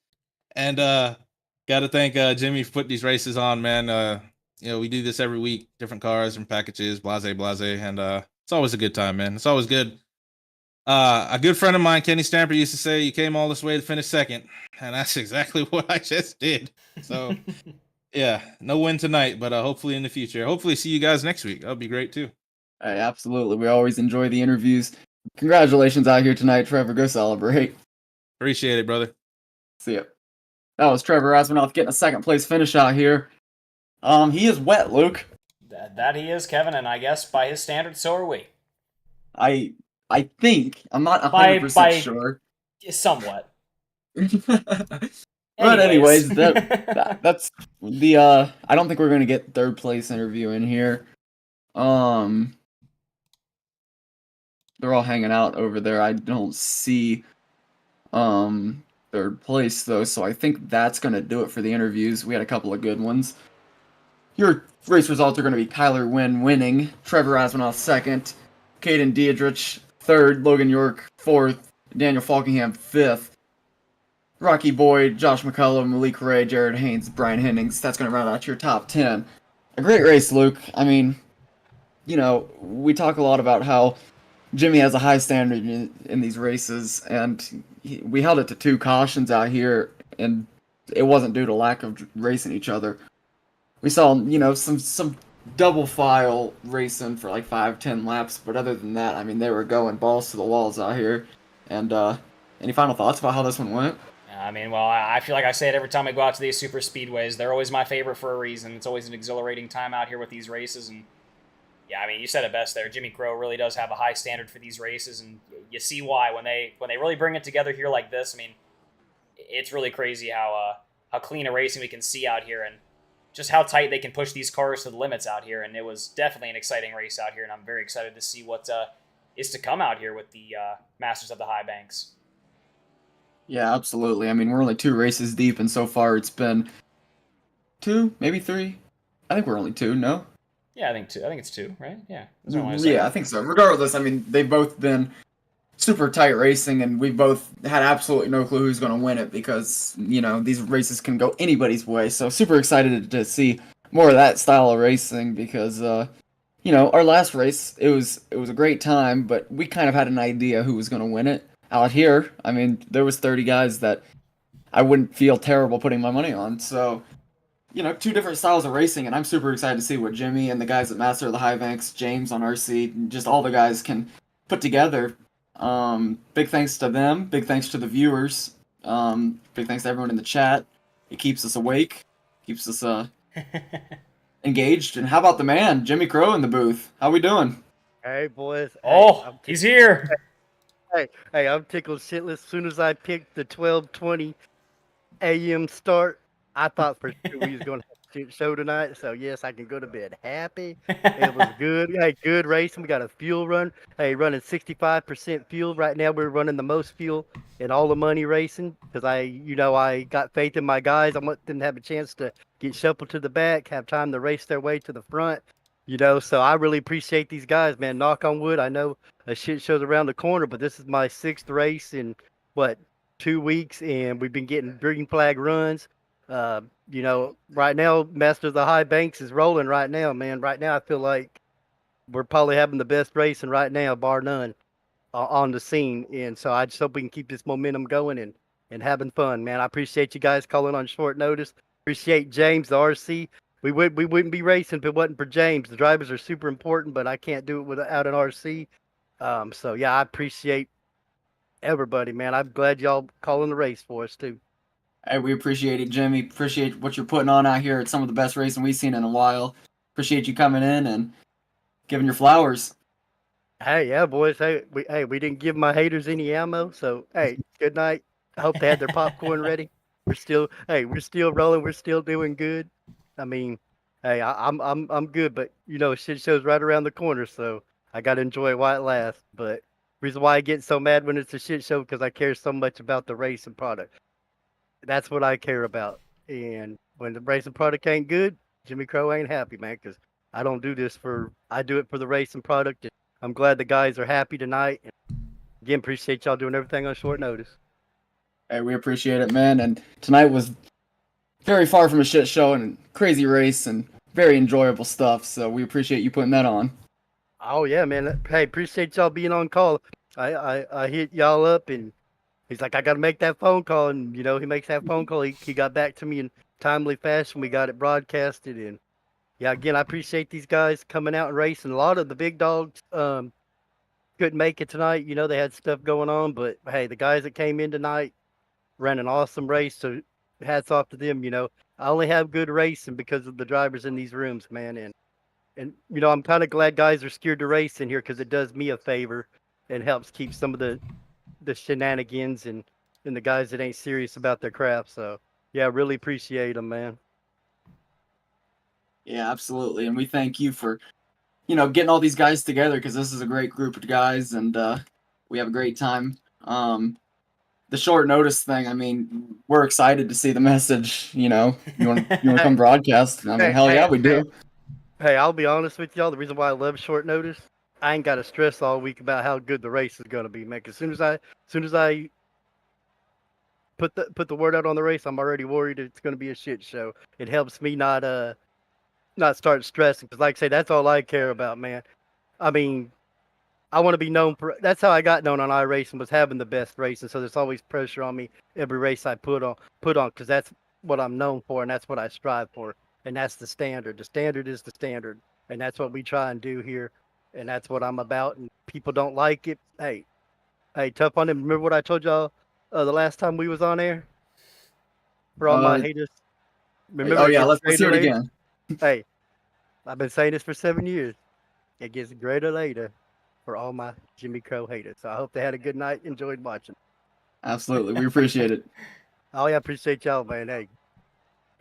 And got to thank Jimmy for putting these races on, man. We do this every week, different cars and packages, blase, blase, and it's always a good time, man. It's always good. A good friend of mine, Kenny Stamper, used to say, "You came all this way to finish second," and that's exactly what I just did. So, yeah, no win tonight, but hopefully in the future. Hopefully, see you guys next week. That'll be great too. Hey, absolutely. We always enjoy the interviews. Congratulations out here tonight, Trevor. Go celebrate. Appreciate it, brother. See ya. That was Trevor Rasmunoff getting a second place finish out here. He is wet, Luke. That he is, Kevin, and I guess by his standards, so are we. I think I'm not 100% By sure. somewhat. But anyways, that's the I don't think we're gonna get third place interview in here. They're all hanging out over there. I don't see third place though, so I think that's gonna do it for the interviews. We had a couple of good ones. Your race results are gonna be Kyler Wynn winning, Trevor Rasmunoff second, Caden Diedrich third, Logan York fourth, Daniel Falkingham fifth. Rocky Boyd, Josh McCullough, Malik Ray, Jared Haynes, Brian Hennings. That's going to round out your top 10. A great race, Luke. I mean, we talk a lot about how Jimmy has a high standard in these races, and we held it to 2 cautions out here, and it wasn't due to lack of racing each other. We saw, some double file racing for like 5-10 laps, but other than that, I mean, they were going balls to the walls out here. And any final thoughts about how this one went? I mean, well, I feel like I say it every time I go out to these super speedways. They're always my favorite for a reason. It's always an exhilarating time out here with these races. And yeah, I mean, you said it best there. Jimmy Crow really does have a high standard for these races, and you see why when they really bring it together here like this. I mean, it's really crazy how clean a racing we can see out here, and just how tight they can push these cars to the limits out here. And it was definitely an exciting race out here, and I'm very excited to see what is to come out here with the Masters of the High Banks. Yeah, absolutely. I mean, we're only 2 races deep, and so far it's been 2, maybe 3. I think we're only 2, no? Yeah, I think 2. I think it's 2, right? Yeah. Yeah, I think so. Regardless, I mean, they've both been super tight racing, and we've both had absolutely no clue who's going to win it because, these races can go anybody's way. So super excited to see more of that style of racing because, our last race, it was a great time, but we kind of had an idea who was going to win it. Out here, I mean, there was 30 guys that I wouldn't feel terrible putting my money on. So, 2 different styles of racing, and I'm super excited to see what Jimmy and the guys at Master of the High Banks, James on RC, and just all the guys can put together. Big thanks to them. Big thanks to the viewers. Big thanks to everyone in the chat. It keeps us awake, keeps us engaged. And how about the man, Jimmy Crow, in the booth? How we doing? Hey, boys. Oh, he's here. Hey, I'm tickled shitless. As soon as I picked the 12:20 a.m. start, I thought for sure we was going to have a shit show tonight. So, yes, I can go to bed happy. It was good. Hey, good racing. We got a fuel run. Hey, running 65% fuel. Right now, we're running the most fuel in all the money racing because I got faith in my guys. I want them to have a chance to get shuffled to the back, have time to race their way to the front. So I really appreciate these guys, man. Knock on wood. I know a shit show's around the corner, but this is my 6th race in 2 weeks, and we've been getting green flag runs. Right now, Masters of the High Banks is rolling right now, man. Right now, I feel like we're probably having the best racing right now, bar none, on the scene. And so I just hope we can keep this momentum going and having fun, man. I appreciate you guys calling on short notice. Appreciate James, the RC. We wouldn't be racing if it wasn't for James. The drivers are super important, but I can't do it without an RC. So yeah, I appreciate everybody, man. I'm glad y'all calling the race for us too. Hey, we appreciate it, Jimmy. Appreciate what you're putting on out here. It's some of the best racing we've seen in a while. Appreciate you coming in and giving your flowers. Hey, yeah, boys. Hey, we didn't give my haters any ammo. So hey, good night. I hope they had their popcorn ready. we're still rolling. We're still doing good. I mean, hey, I'm good, but shit show's right around the corner, so I got to enjoy it while it lasts. But reason why I get so mad when it's a shit show because I care so much about the race and product. That's what I care about. And when the race and product ain't good, Jimmy Crow ain't happy, man. Because I don't do this for. I do it for the race and product. And I'm glad the guys are happy tonight. And again, appreciate y'all doing everything on short notice. Hey, we appreciate it, man. And tonight was very far from a shit show and crazy race and very enjoyable stuff. So we appreciate you putting that on. Oh yeah, man. Hey, appreciate y'all being on call. I hit y'all up and he's like, I gotta make that phone call, and he makes that phone call. He got back to me in timely fashion. We got it broadcasted, and yeah, again, I appreciate these guys coming out and racing. A lot of the big dogs couldn't make it tonight. They had stuff going on, but hey, the guys that came in tonight ran an awesome race. So hats off to them. I only have good racing because of the drivers in these rooms, man, and I'm kind of glad guys are scared to race in here because it does me a favor and helps keep some of the shenanigans and the guys that ain't serious about their craft. So yeah, really appreciate them, man. Yeah, absolutely. And we thank you for, getting all these guys together because this is a great group of guys and we have a great time. The short notice thing, I mean, we're excited to see the message, you want to come broadcast? I mean, hell yeah, we do. Hey, I'll be honest with y'all. The reason why I love short notice, I ain't got to stress all week about how good the race is gonna be, man. 'Cause as soon as I put the word out on the race, I'm already worried it's gonna be a shit show. It helps me not start stressing. 'Cause like I say, that's all I care about, man. I mean, I want to be known for. That's how I got known on iRacing was having the best racing. So there's always pressure on me every race I put on because that's what I'm known for and that's what I strive for and that's the standard. The standard is the standard and that's what we try and do here and that's what I'm about. And people don't like it. Hey, tough on them. Remember what I told y'all the last time we was on air for all my Uh, haters. oh Remember it yeah, gets let's hear greater it later. again. Hey, I've been saying this for 7 years. It gets greater later for all my Jimmy Crow haters. So I hope they had a good night, enjoyed watching. Absolutely, we appreciate it. Oh yeah, appreciate y'all, man. Hey,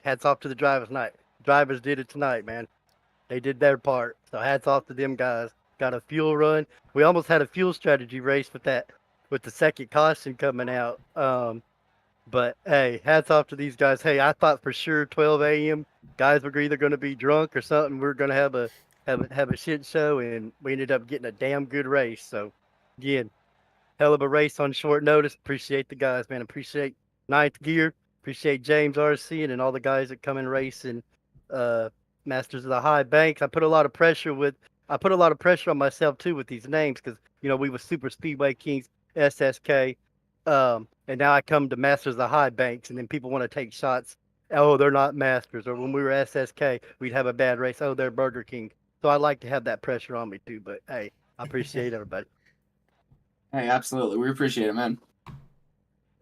hats off to the drivers tonight. Drivers did it tonight, man. They did their part. So hats off to them guys. Got a fuel run. We almost had a fuel strategy race with the second caution coming out. But hey, hats off to these guys. Hey, I thought for sure 12 a.m. guys were either going to be drunk or something. We are going to have a shit show, and we ended up getting a damn good race. So again, hell of a race on short notice. Appreciate the guys, man. Appreciate Ninth Gear. Appreciate James RC and all the guys that come and race and uh, Masters of the High Banks. I put a lot of pressure on myself too with these names because we were Super Speedway Kings, SSK, and now I come to Masters of the High Banks, and then people want to take shots. Oh, they're not Masters. Or when we were SSK, we'd have a bad race. Oh, they're Burger King. So I like to have that pressure on me too. But hey, I appreciate everybody. Hey, absolutely, we appreciate it, man.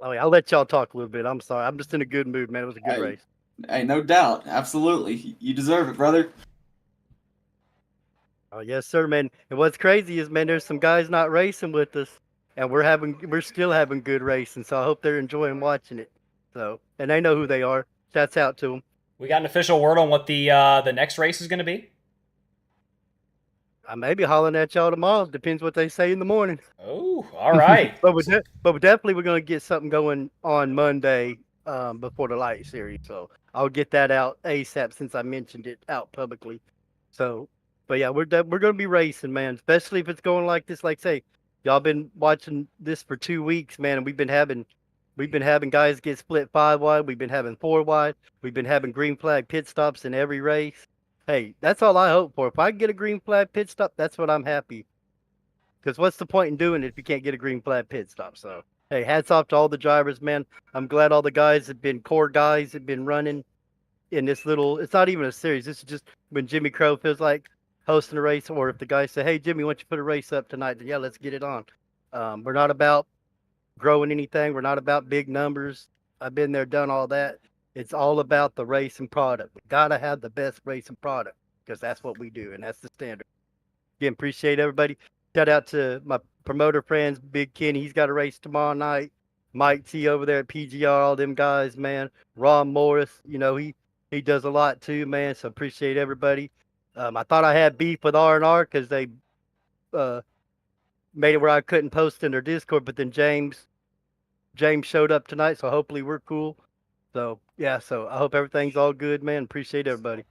Oh, yeah, I'll let y'all talk a little bit. I'm sorry. I'm just in a good mood, man. It was a good Hey, race. hey, no doubt, absolutely, you deserve it, brother. Oh, yes, sir, man. And what's crazy is, man, there's some guys not racing with us, and we're still having good racing. So I hope they're enjoying watching it. So, and they know who they are. Shouts out to them. We got an official word on what the next race is going to be. I may be hollering at y'all tomorrow. Depends what they say in the morning. Oh, all right. But definitely we're gonna get something going on Monday before the light series. So I'll get that out ASAP since I mentioned it out publicly. So, but yeah, we're gonna be racing, man. Especially if it's going like this. Like say, y'all been watching this for 2 weeks, man, and we've been having guys get split 5 wide. We've been having 4 wide. We've been having green flag pit stops in every race. Hey, that's all I hope for. If I get a green flag pit stop, that's what I'm happy. Because what's the point in doing it if you can't get a green flag pit stop? So, hey, hats off to all the drivers, man. I'm glad all the guys have been core guys have been running in this little. It's not even a series. This is just when Jimmy Crow feels like hosting a race, or if the guys say, "Hey, Jimmy, why don't you put a race up tonight?" Then yeah, let's get it on. We're not about growing anything. We're not about big numbers. I've been there, done all that. It's all about the race and product. We gotta have the best race and product because that's what we do, and that's the standard. Again, appreciate everybody. Shout out to my promoter friends, Big Kenny. He's got a race tomorrow night. Mike T over there at PGR, all them guys, man. Ron Morris, he does a lot too, man. So appreciate everybody. I thought I had beef with R&R because they uh, made it where I couldn't post in their Discord, but then James showed up tonight, so hopefully we're cool. So yeah, so I hope everything's all good, man. Appreciate everybody.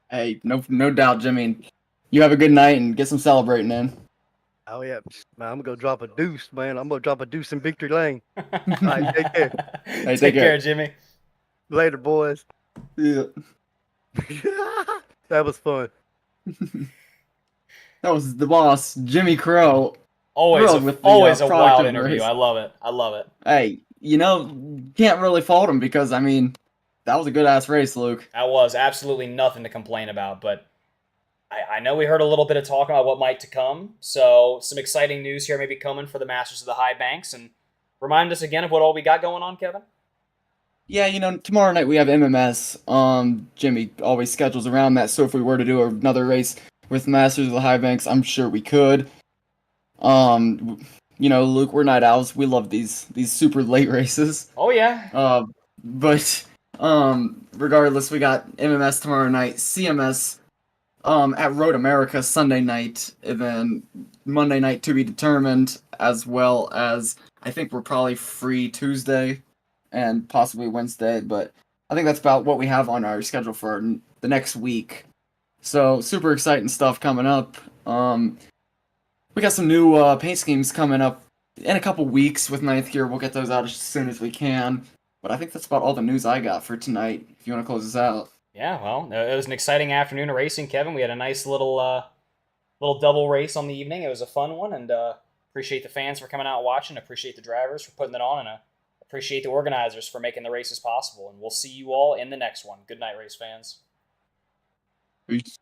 Hey, no doubt, Jimmy. You have a good night and get some celebrating in. Oh yeah, man, I'm gonna go drop a deuce, man. I'm gonna drop a deuce in Victory Lane. All right, take care. Hey, Take care, Jimmy. Later, boys. Yeah. That was fun. That was the boss, Jimmy Crow. Always Thrilled with the, always a product wild of the interview. race. I love it. I love it. Hey, can't really fault him because, I mean, that was a good-ass race, Luke. That was absolutely nothing to complain about, but I know we heard a little bit of talk about what might to come, so some exciting news here maybe coming for the Masters of the High Banks, and remind us again of what all we got going on, Kevin? Yeah, tomorrow night we have MMS. Jimmy always schedules around that, so if we were to do another race with Masters of the High Banks, I'm sure we could. Luke, we're night owls. We love these super late races. Oh, yeah. But regardless, we got MMS tomorrow night, CMS at Road America Sunday night, and then Monday night to be determined, as well as I think we're probably free Tuesday and possibly Wednesday, but I think that's about what we have on our schedule for the next week. So super exciting stuff coming up. We got some new paint schemes coming up in a couple weeks with Ninth Gear. We'll get those out as soon as we can. But I think that's about all the news I got for tonight. If you want to close this out. Yeah, well, it was an exciting afternoon of racing, Kevin. We had a nice little double race on the evening. It was a fun one, and appreciate the fans for coming out and watching. Appreciate the drivers for putting it on, and appreciate the organizers for making the races possible. And we'll see you all in the next one. Good night, race fans. Peace.